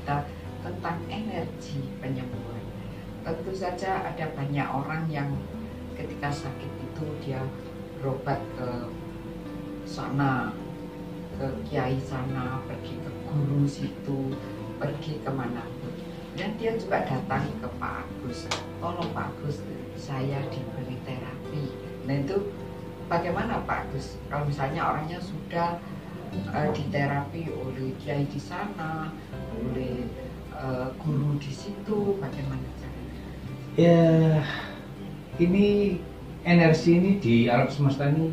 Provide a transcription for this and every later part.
kita tentang energi penyembuhan. Tentu saja ada banyak orang yang ketika sakit itu dia berobat ke sana, ke kiai sana, pergi ke guru situ, pergi kemana pun. Dan dia juga datang ke Pak Agus, tolong Pak Agus, saya diberi terapi. Nah itu bagaimana Pak Agus? Kalau misalnya orangnya sudah diterapi oleh kiai di sana, oleh guru di situ, bagaimana caranya? Ya, ini energi ini di alam semesta ini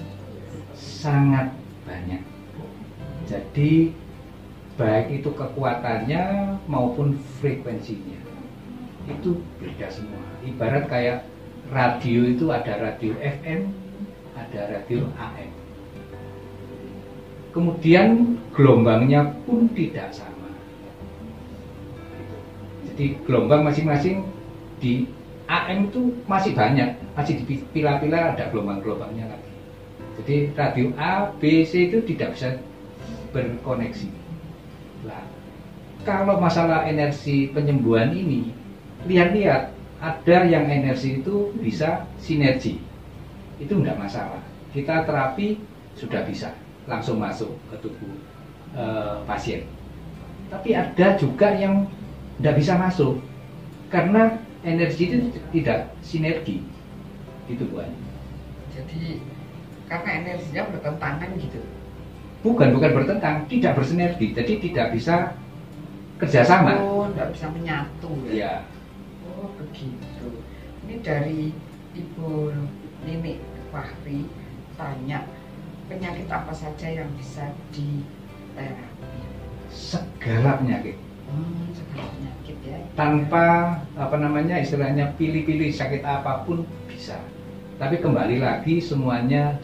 sangat banyak. Jadi baik itu kekuatannya maupun frekuensinya itu beda semua. Ibarat kayak radio itu ada radio FM, ada radio AM. Kemudian gelombangnya pun tidak sama. Jadi gelombang masing-masing di AM itu masih banyak, masih dipilah-pilah ada gelombang-gelombangnya lagi. Jadi radio A, B, C itu tidak bisa berkoneksi. Nah, kalau masalah energi penyembuhan ini, lihat-lihat, ada yang energi itu bisa sinergi, itu enggak masalah. Kita terapi sudah bisa langsung masuk ke tubuh pasien. Tapi ada juga yang enggak bisa masuk karena energi itu tidak sinergi, itu Bu Ani. Jadi karena energinya bertentangan gitu. Bukan bertentang, tidak bersinergi, jadi tidak bisa kerjasama. Oh, tidak bisa menyatu ya? Ya. Oh, begitu. Ini dari Ibu Nini Fahri tanya, penyakit apa saja yang bisa diterapi? Segala penyakit. Segala penyakit ya. Tanpa istilahnya pilih-pilih sakit apapun bisa. Tapi kembali lagi semuanya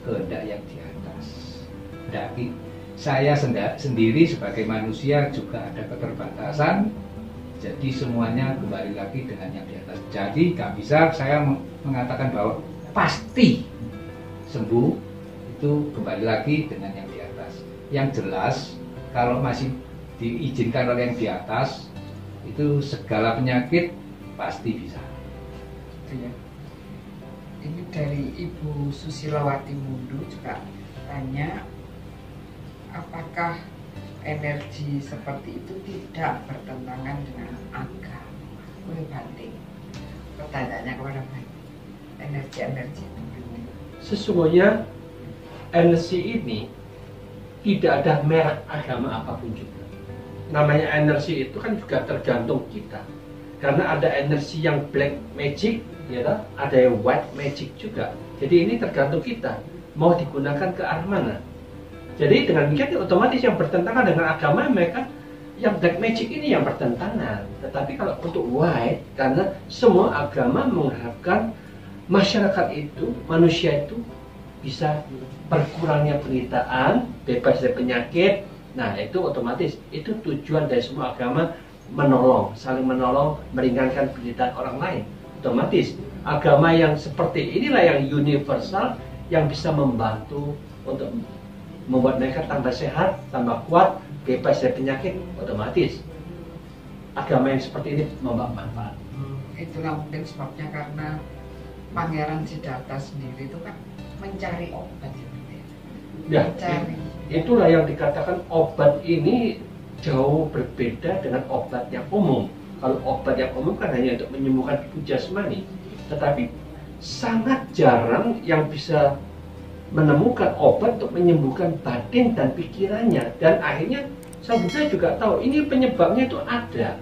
kehendak yang di atas. Tapi saya sendiri sebagai manusia juga ada keterbatasan, jadi semuanya kembali lagi dengan yang di atas. Jadi nggak bisa saya mengatakan bahwa pasti sembuh, itu kembali lagi dengan yang di atas. Yang jelas kalau masih diizinkan oleh yang di atas, itu segala penyakit pasti bisa. Ya. Ini dari Ibu Susilawati Mundu juga tanya, apakah energi seperti itu tidak bertentangan dengan agama? Boleh banting pertanyaannya kepada Bapak. Energi itu sesungguhnya energi ini tidak ada merek agama apapun juga. Namanya energi itu kan juga tergantung kita. Karena ada energi yang black magic, ya, ada yang white magic juga. Jadi ini tergantung kita mau digunakan ke arah mana. Jadi dengan demikian otomatis yang bertentangan dengan agama mereka yang black magic ini yang bertentangan. Tetapi kalau untuk white, karena semua agama mengharapkan masyarakat itu, manusia itu bisa berkurangnya penderitaan, bebas dari penyakit. Nah itu otomatis itu tujuan dari semua agama, menolong, saling menolong, meringankan penderitaan orang lain. Otomatis agama yang seperti inilah yang universal yang bisa membantu untuk membuat mereka tambah sehat, tambah kuat, bebas dari penyakit. Otomatis agama yang seperti ini membawa manfaat. Itulah mungkin sebabnya karena Pangeran Siddhartha sendiri itu kan mencari obat Ya, mencari. Itulah yang dikatakan obat ini jauh berbeda dengan obat yang umum. Kalau obat yang umum kan hanya untuk menyembuhkan tubuh jasmani, tetapi sangat jarang yang bisa menemukan obat untuk menyembuhkan batin dan pikirannya. Dan akhirnya Sang Buddha juga tahu ini penyebabnya itu ada.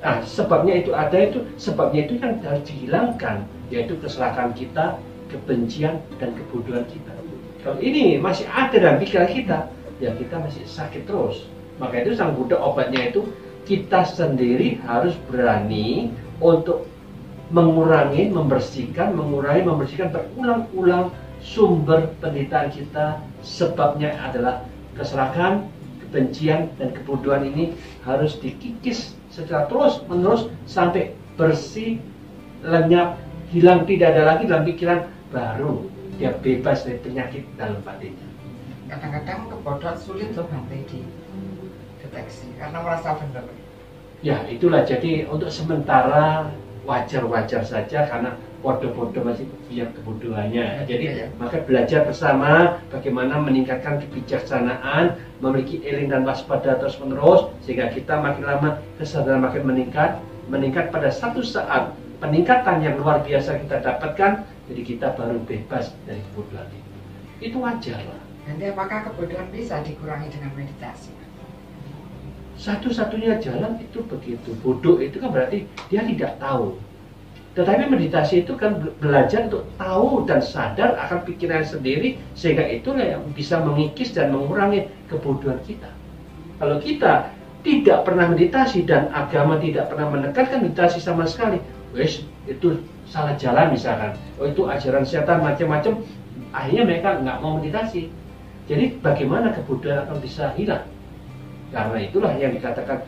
Nah, sebabnya itu ada, itu sebabnya itu yang harus dihilangkan, yaitu kesalahan kita, kebencian dan kebodohan kita. Kalau ini masih ada dalam pikiran kita, ya kita masih sakit terus. Maka itu Sang Buddha obatnya itu kita sendiri harus berani untuk mengurangi, membersihkan berulang-ulang sumber penderitaan kita. Sebabnya adalah kesalahan, kebencian dan kebodohan ini harus dikikis secara terus menerus sampai bersih, lenyap, hilang, tidak ada lagi dalam pikiran, baru dia bebas dari penyakit dalam batinnya. Kadang-kadang kebodohan sulit loh Bante di deteksi karena merasa benar. Ya, itulah jadi untuk sementara wajar-wajar saja karena bodoh-bodoh masih punya kebodohannya. Jadi maka belajar bersama bagaimana meningkatkan kebijaksanaan, memiliki eling dan waspada terus-menerus sehingga kita makin lama kesadaran makin meningkat pada satu saat peningkatan yang luar biasa kita dapatkan, jadi kita baru bebas dari kebodohan itu wajar lah. Nanti apakah kebodohan bisa dikurangi dengan meditasi? Satu-satunya jalan itu begitu. Bodoh itu kan berarti dia tidak tahu. Tetapi meditasi itu kan belajar untuk tahu dan sadar akan pikiran sendiri, sehingga itulah yang bisa mengikis dan mengurangi kebodohan kita. Kalau kita tidak pernah meditasi dan agama tidak pernah menekankan meditasi sama sekali, wes itu salah jalan misalkan, oh itu ajaran setan macam-macam, akhirnya mereka nggak mau meditasi. Jadi bagaimana kebodohan akan bisa hilang? Karena itulah yang dikatakan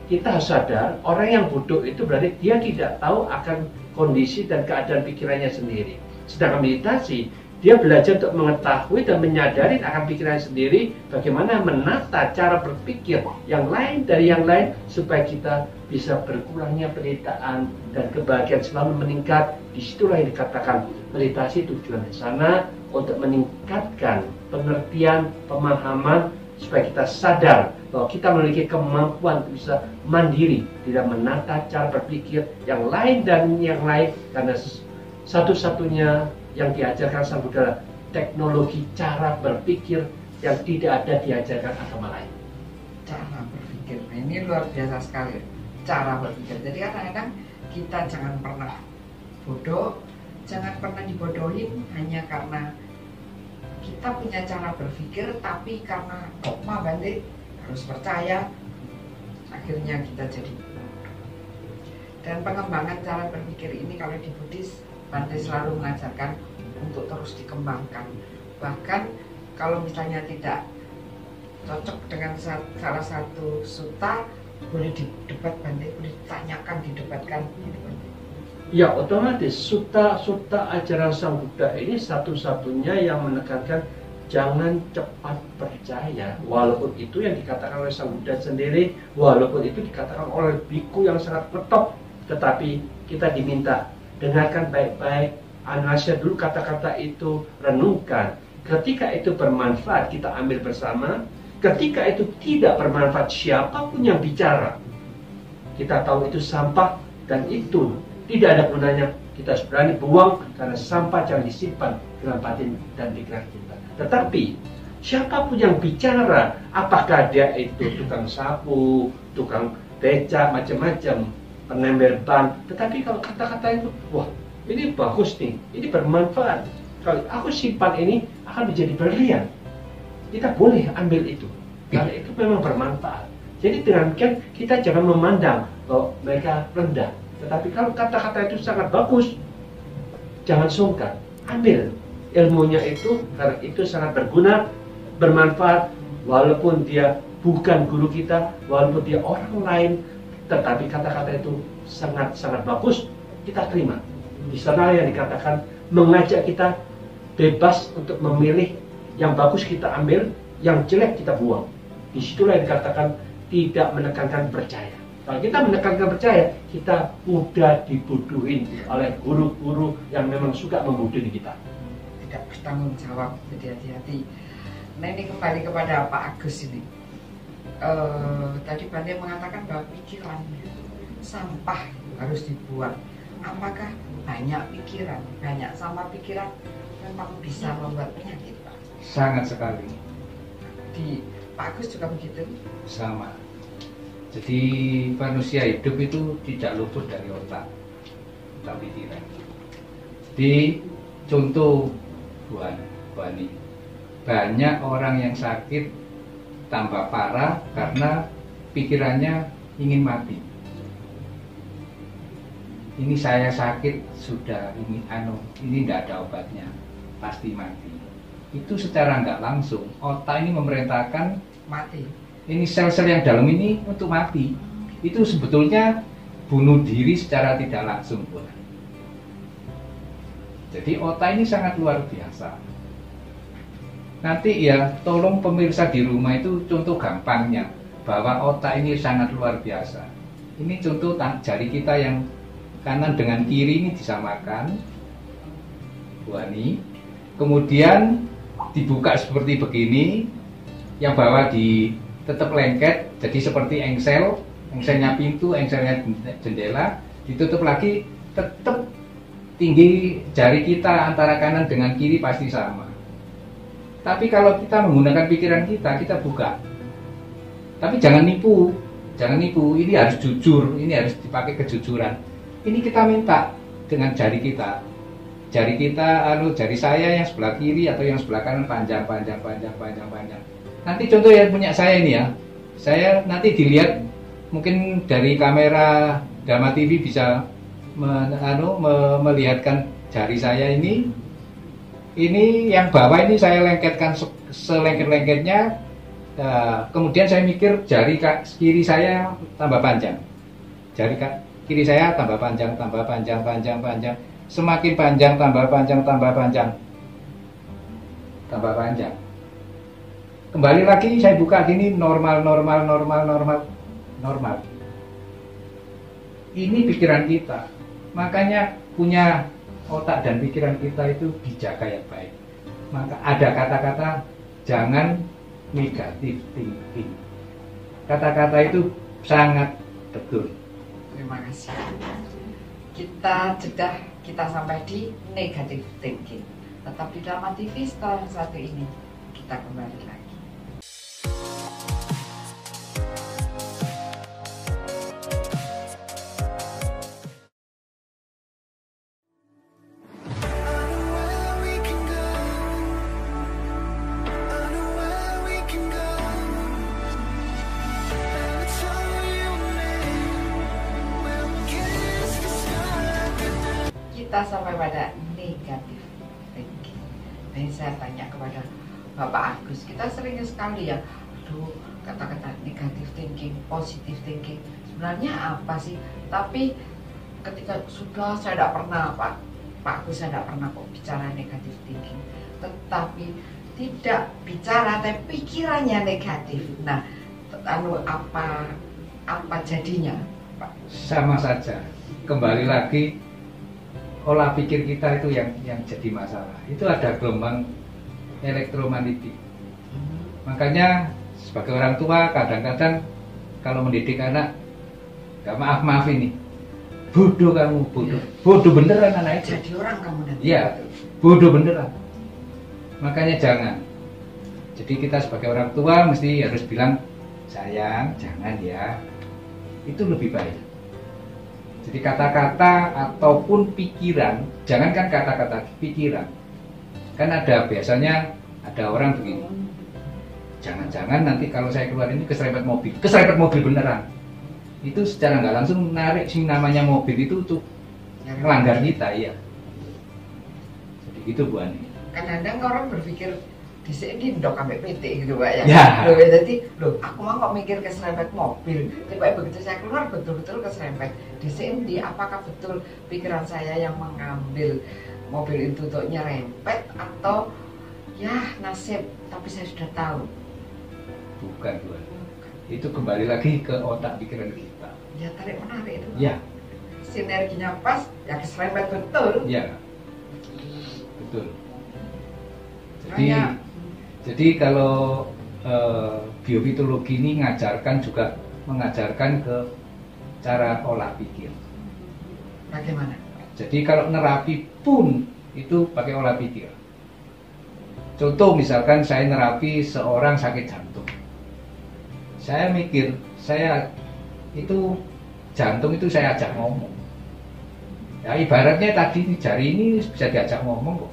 kita harus sadar, orang yang bodoh itu berarti dia tidak tahu akan kondisi dan keadaan pikirannya sendiri. Sedangkan meditasi, dia belajar untuk mengetahui dan menyadari akan pikirannya sendiri, bagaimana menata cara berpikir yang lain dari yang lain supaya kita bisa berkurangnya penderitaan dan kebahagiaan selalu meningkat. Disitulah yang dikatakan meditasi tujuan di sana untuk meningkatkan pengertian, pemahaman supaya kita sadar bahwa kita memiliki kemampuan untuk bisa mandiri, tidak menata cara berpikir yang lain dan yang lain, karena satu-satunya yang diajarkan Sang Buddha adalah teknologi cara berpikir yang tidak ada diajarkan agama lain. Cara berpikir, nah, ini luar biasa sekali. Cara berpikir, jadi kadang-kadang kita jangan pernah bodoh, jangan pernah dibodohin hanya karena kita punya cara berpikir, tapi karena dogma Bante harus percaya, akhirnya kita jadi. Dan pengembangan cara berpikir ini kalau di Buddhis, Bante selalu mengajarkan untuk terus dikembangkan. Bahkan kalau misalnya tidak cocok dengan salah satu sutta, boleh didebat Bante, boleh ditanyakan, didebatkan. Ya, otomatis sutta ajaran Sang Buddha ini satu-satunya yang menekankan jangan cepat percaya, walaupun itu yang dikatakan oleh Sang Buddha sendiri, walaupun itu dikatakan oleh biku yang sangat ketop, tetapi kita diminta dengarkan baik-baik, analisa dulu kata-kata itu, renungkan. Ketika itu bermanfaat kita ambil bersama, ketika itu tidak bermanfaat siapapun yang bicara, kita tahu itu sampah dan itu tidak ada gunanya, kita harus berani buang karena sampah jangan disimpan dalam batin dan pikiran kita. Tetapi siapapun yang bicara, apakah dia itu tukang sapu, tukang beca, macam-macam, penember ban, tetapi kalau kata-kata itu, wah ini bagus nih, ini bermanfaat, kalau aku simpan ini akan menjadi berlian, kita boleh ambil itu karena itu memang bermanfaat. Jadi dengan demikian kita jangan memandang bahwa mereka rendah, tetapi kalau kata-kata itu sangat bagus, jangan sungkan, ambil ilmunya itu karena itu sangat berguna, bermanfaat, walaupun dia bukan guru kita, walaupun dia orang lain, tetapi kata-kata itu sangat-sangat bagus, kita terima. Di sana yang dikatakan mengajak kita bebas untuk memilih, yang bagus kita ambil, yang jelek kita buang. Disitulah yang dikatakan tidak menekankan percaya. Kalau kita menekankan percaya, kita mudah dibodohin oleh guru-guru yang memang suka membodohi kita. Tidak bertanggung jawab, jadi hati-hati. Nah ini kembali kepada Pak Agus ini. Tadi Bante mengatakan bahwa pikiran sampah harus dibuang. Apakah banyak pikiran, banyak sampah pikiran memang bisa membuat penyakit, Pak? Sangat sekali. Di Pak Agus juga begitu? Sama. Jadi manusia hidup itu tidak luput dari otak pikiran. Jadi contoh Bu Ani, banyak orang yang sakit tambah parah karena pikirannya ingin mati. Ini saya sakit sudah, ini tidak ada obatnya, pasti mati. Itu secara nggak langsung otak ini memerintahkan Mati. Ini sel-sel yang dalam ini untuk mati. Itu sebetulnya bunuh diri secara tidak langsung, Bu. Jadi otak ini sangat luar biasa. Nanti ya tolong pemirsa di rumah itu contoh gampangnya bahwa otak ini sangat luar biasa. Ini contoh jari kita yang kanan dengan kiri ini disamakan, Bu Ani. Kemudian dibuka seperti begini, yang bawah tetap lengket, jadi seperti engselnya pintu, engselnya jendela, ditutup lagi, tetap tinggi jari kita antara kanan dengan kiri pasti sama. Tapi kalau kita menggunakan pikiran kita buka. Tapi jangan nipu, ini harus jujur, ini harus dipakai kejujuran. Ini kita minta dengan jari kita. Jari saya yang sebelah kiri atau yang sebelah kanan panjang. Nanti contoh yang punya saya ini ya. Saya nanti dilihat mungkin dari kamera Dharma TV bisa melihatkan jari saya ini. Ini yang bawah ini saya lengketkan selengket-lengketnya. Kemudian saya mikir jari kiri saya tambah panjang. Jari kiri saya tambah panjang. Semakin panjang, tambah panjang. Kembali lagi saya buka gini, normal. Ini pikiran kita. Makanya punya otak dan pikiran kita itu dijaga yang baik. Maka ada kata-kata jangan negatif thinking. Kata-kata itu sangat betul. Terima kasih. Kita sampai di negative thinking. Tetap di Dharma TV setelah yang satu ini. Kita kembali lagi. Kita sampai pada negatif thinking. Dan saya tanya kepada Bapak Agus, kita sering sekali ya, aduh, kata-kata negatif thinking, positive thinking, sebenarnya apa sih? Tapi ketika sudah saya tidak pernah, Pak Agus, saya tidak pernah kok bicara negatif thinking. Tetapi tidak bicara, tapi pikirannya negatif. Nah, apa jadinya, Pak? Sama saja. Kembali lagi, olah pikir kita itu yang jadi masalah. Itu ada gelombang elektromagnetik. Makanya sebagai orang tua kadang-kadang kalau mendidik anak, gak maaf ini, bodoh kamu, bodoh beneran anak itu. Jadi orang kamu nanti. Iya, bodoh beneran. Makanya jangan. Jadi kita sebagai orang tua mesti harus bilang, sayang, jangan ya. Itu lebih baik. Jadi kata-kata ataupun pikiran, jangankan kata-kata, pikiran. Kan biasanya ada orang begini, jangan-jangan nanti kalau saya keluar ini keserempet mobil beneran. Itu secara nggak langsung narik sing namanya mobil itu untuk melanggar kita, ya. Jadi gitu Bu Ani. Kadang-kadang orang berpikir di sini dok sampai PT gitu Pak ya. Ya. Jadi aku mau kok mikir keserempet mobil. Tapi begitu saya keluar betul-betul keserempet. Di sini apakah betul pikiran saya yang mengambil mobil itu untuk nyerempet atau ya nasib, tapi saya sudah tahu. Bukan Bu Ani. Itu kembali lagi ke otak pikiran kita. Ya tarik menarik itu. Ya. Sinerginya pas, ya keserempet betul. Ya. Betul. Jadi kalau biofitologi ini mengajarkan ke cara olah pikir. Bagaimana? Jadi kalau nerapi pun itu pakai olah pikir. Contoh misalkan saya nerapi seorang sakit jantung. Saya mikir, jantung itu saya ajak ngomong. Ya ibaratnya tadi jari ini bisa diajak ngomong kok.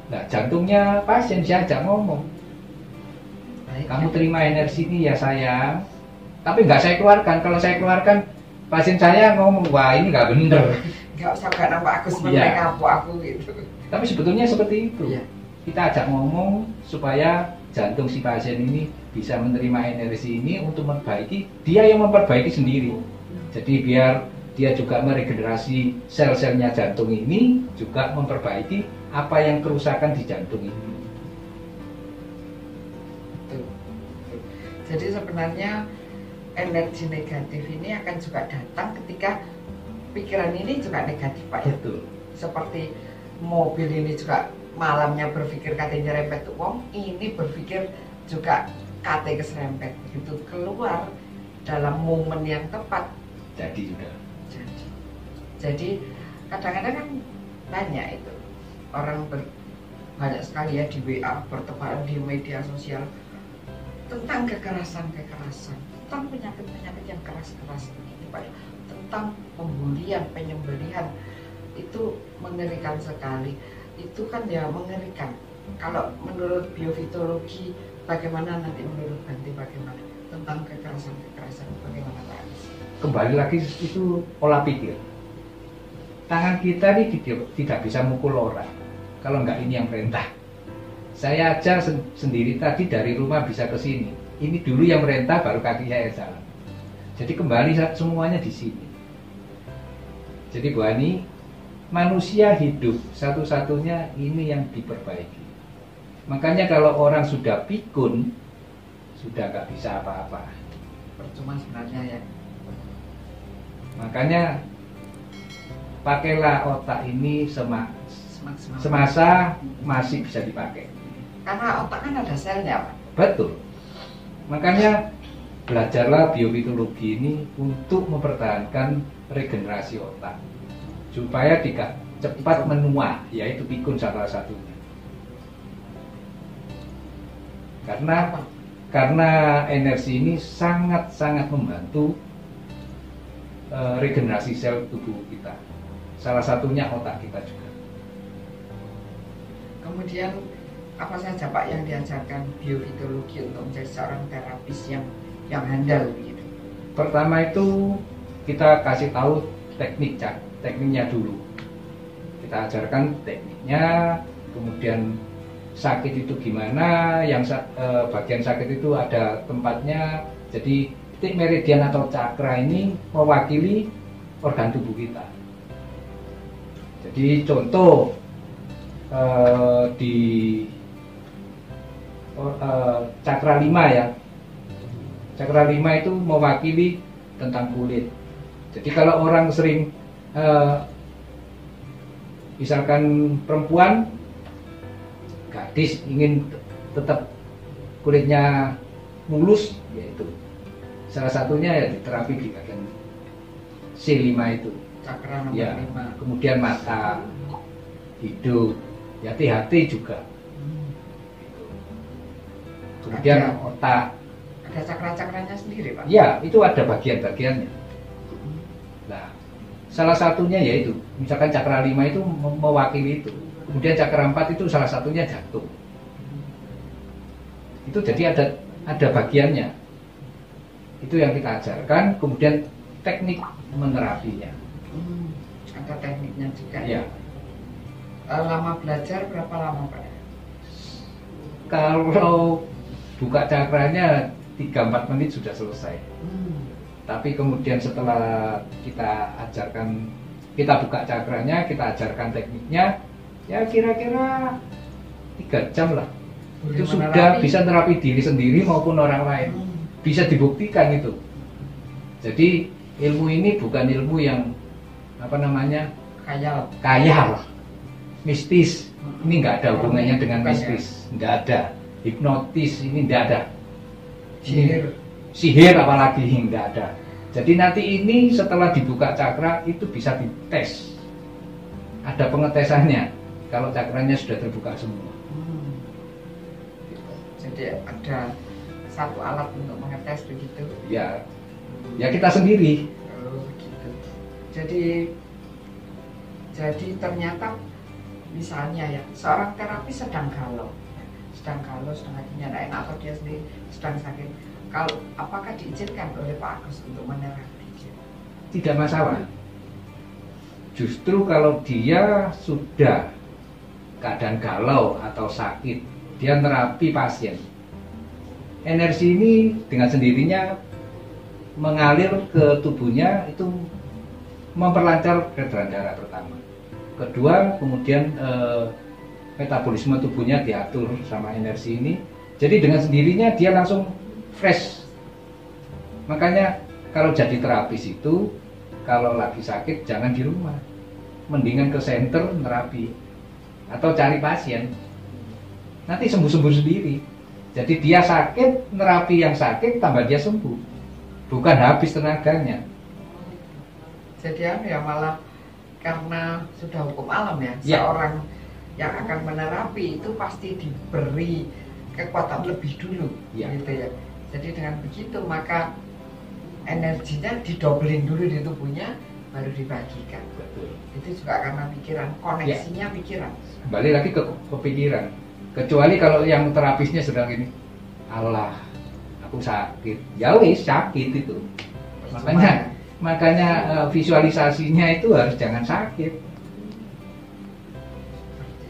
Nah, jantungnya pasien saya ajak ngomong. Kamu terima energi ini ya sayang. Tapi nggak saya keluarkan. Kalau saya keluarkan, pasien saya ngomong, wah ini nggak bener. Nggak usah gak nampak aku sebenarnya aku gitu. Tapi sebetulnya seperti itu. Ya. Kita ajak ngomong supaya jantung si pasien ini bisa menerima energi ini untuk memperbaiki. Dia yang memperbaiki sendiri. Jadi biar dia juga meregenerasi sel-selnya jantung ini, juga memperbaiki apa yang kerusakan di jantung ini. Betul. Jadi sebenarnya energi negatif ini akan juga datang ketika pikiran ini juga negatif, Pak. Betul. Seperti mobil ini juga malamnya berpikir katanya nyerempet wong, ini berpikir juga kate keserempet. Begitu keluar dalam momen yang tepat Jadi sudah. Jadi kadang-kadang kan banyak itu orang banyak sekali ya di WA bertebaran di media sosial tentang kekerasan, tentang penyakit yang keras ini, Pak. Tentang pembulian, penyembelihan, itu mengerikan sekali. Itu kan ya mengerikan. Kalau menurut biofitologi, bagaimana nanti menurut Banti bagaimana tentang kekerasan bagaimana Pak? Kembali lagi itu pola pikir. Tangan kita ini tidak bisa mukul orang kalau nggak ini yang perintah. Saya aja sendiri tadi dari rumah bisa ke sini. Ini dulu yang perintah, baru kaki saya jalan. Jadi kembali semuanya di sini. Jadi Bu Ani, manusia hidup satu-satunya ini yang diperbaiki. Makanya kalau orang sudah pikun, sudah nggak bisa apa-apa. Percuma sebenarnya ya. Makanya pakailah otak ini semasa masih bisa dipakai. Karena otak kan ada selnya, Pak. Betul. Makanya belajarlah biofitologi ini untuk mempertahankan regenerasi otak supaya tidak cepat menua, yaitu pikun salah satunya. Karena energi ini sangat membantu regenerasi sel tubuh kita. Salah satunya otak kita juga. Kemudian apa saja Pak yang diajarkan biofitologi untuk menjadi seorang terapis yang handal gitu? Pertama itu kita kasih tahu tekniknya dulu. Kita ajarkan tekniknya, kemudian sakit itu gimana, yang bagian sakit itu ada tempatnya. Jadi titik meridian atau cakra ini mewakili organ tubuh kita. Jadi contoh di cakra 5 ya. Cakra 5 itu mewakili tentang kulit. Jadi kalau orang sering misalkan perempuan gadis ingin tetap kulitnya mulus, yaitu salah satunya ya diterapi di bagian C5 itu. Cakra nomor Ya, 5. kemudian mata, hidung, ya hati juga. Kemudian Ada. otak. Ada cakra-cakranya sendiri Pak? Ya, itu ada bagian-bagiannya. Nah, salah satunya yaitu, misalkan cakra 5 itu mewakili itu. Kemudian cakra 4 itu salah satunya jantung. Itu jadi ada bagiannya. Itu yang kita ajarkan, kemudian teknik menerapinya. Ada tekniknya juga. Ya. Lama belajar berapa lama Pak? Kalau buka cakranya 3-4 menit sudah selesai. Tapi kemudian setelah kita ajarkan, kita buka cakranya, kita ajarkan tekniknya, ya kira-kira 3 jam lah. Itu sudah bisa terapi diri sendiri maupun orang lain. Bisa dibuktikan itu. Jadi ilmu ini bukan ilmu yang khayal, mistis. Ini nggak ada hubungannya dengan mistis, nggak ada. Hipnotis ini nggak ada. Sihir apalagi nggak ada. Jadi nanti ini setelah dibuka cakra itu bisa dites. Ada pengetesannya kalau cakranya sudah terbuka semua. Jadi ada satu alat untuk mengetes begitu. Ya kita sendiri. Oh, gitu. Jadi ternyata misalnya ya seorang terapis sedang galau, sedang hatinya tidak enak atau dia sendiri sedang sakit. Kalau apakah diizinkan oleh Pak Agus untuk menerapi? Tidak masalah. Justru kalau dia sudah keadaan galau atau sakit, dia terapi pasien. Energi ini dengan sendirinya mengalir ke tubuhnya, itu memperlancar peredaran darah pertama. Kedua, kemudian metabolisme tubuhnya diatur sama energi ini. Jadi dengan sendirinya dia langsung fresh. Makanya kalau jadi terapis itu, kalau lagi sakit jangan di rumah, mendingan ke center terapi atau cari pasien, nanti sembuh-sembuh sendiri. Jadi dia sakit, nerapi yang sakit, tambah dia sembuh, bukan habis tenaganya. Jadi ya malah karena sudah hukum alam ya, Ya. seorang yang akan menerapi itu pasti diberi kekuatan lebih dulu, Ya. gitu ya. Jadi dengan begitu maka energinya didobelin dulu di tubuhnya, baru dibagikan. Betul. Itu juga karena pikiran, koneksinya pikiran. Kembali lagi ke pikiran. Kecuali kalau yang terapisnya sedang ini, Allah, aku sakit. Ya wis, sakit itu. Makanya visualisasinya itu harus jangan sakit.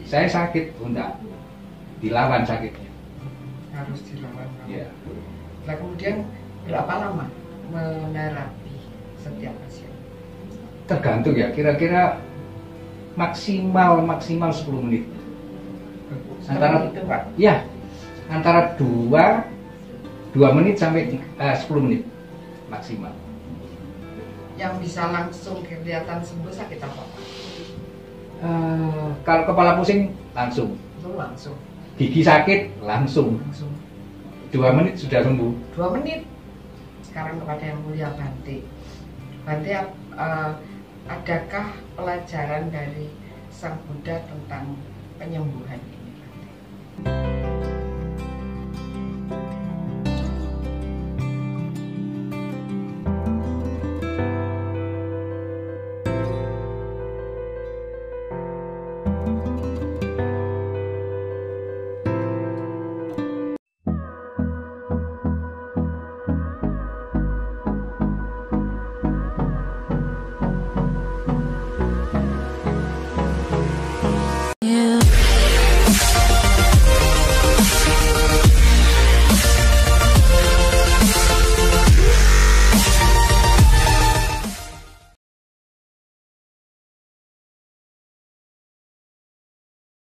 Saya sakit, enggak. Dilawan sakitnya. Harus dilawan. Ya. Nah kemudian berapa lama menerapi setiap pasien? Tergantung ya, kira-kira maksimal 10 menit. Antara itu Pak, ya, antara 2 menit sampai 10 menit maksimal. yang bisa langsung kelihatan sembuh sakit apa Pak? Kalau kepala pusing langsung, Itu langsung. gigi sakit langsung, 2 menit sudah sembuh. 2 menit. Sekarang kepada yang mulia Bante. Bante, adakah pelajaran dari Sang Buddha tentang penyembuhan ini? Bante?